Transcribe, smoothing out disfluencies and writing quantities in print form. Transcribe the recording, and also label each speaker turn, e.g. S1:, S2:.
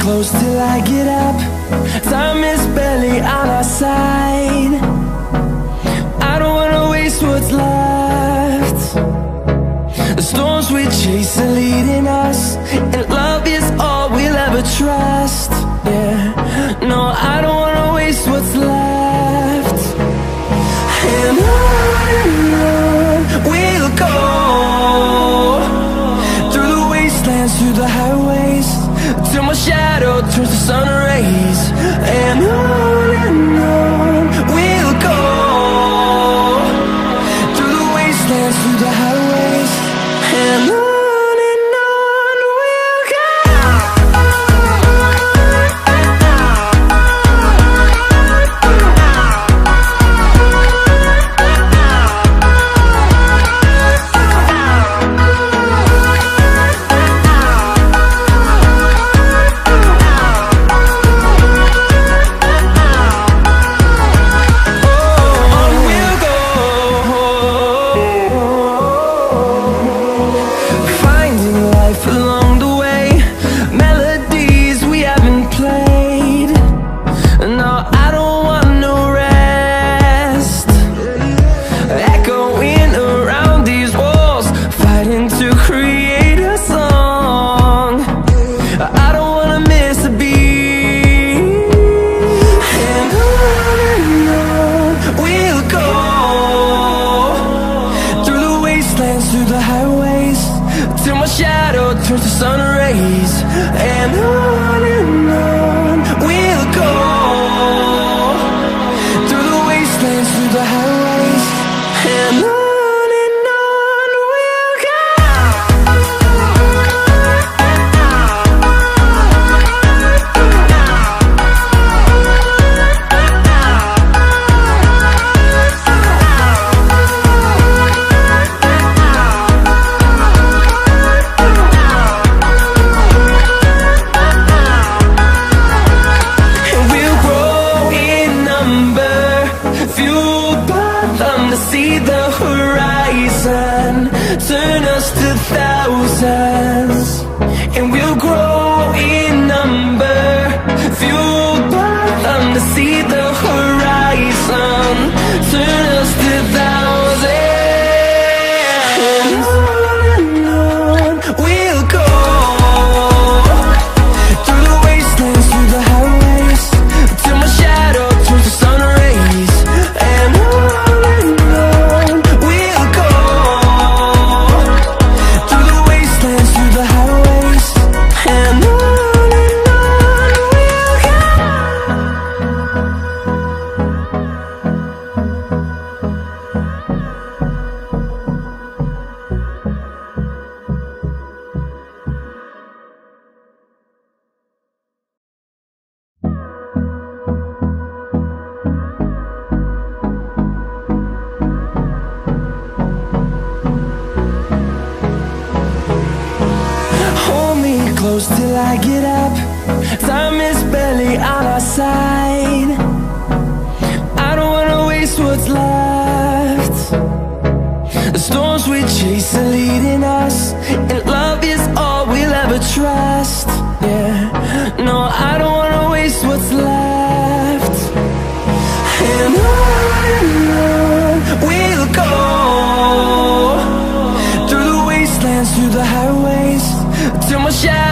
S1: close till I get up. Time is barely on our side. I don't wanna waste what's left. The storms we chase are leading us, and love is all we'll ever trust. Yeah, no, I don't wanna waste what's left. And on we'll go, through the wastelands, through the highways, till my shadow turns to sun rays. And on we'll go, through the wastelands, through the highways, and on we'll go. Through the highways, till my shadow turns to sun rays. And on we'll go, through the wastelands, through the highways, and on we'll go. See the horizon turn us to thousands, and we'll grow in number, fueled by them. To see the horizon turn us to thousands, and on we'll go, through the wastelands, through the highways, till my shadow turns to sun rays. And close till I get up. Time is barely on our side. I don't wanna waste what's left. The storms we chase are leading us, and love is all we'll ever trust. Yeah, no, I don't wanna waste what's left. And on we'll go, through the wastelands, through the highways, till my shadow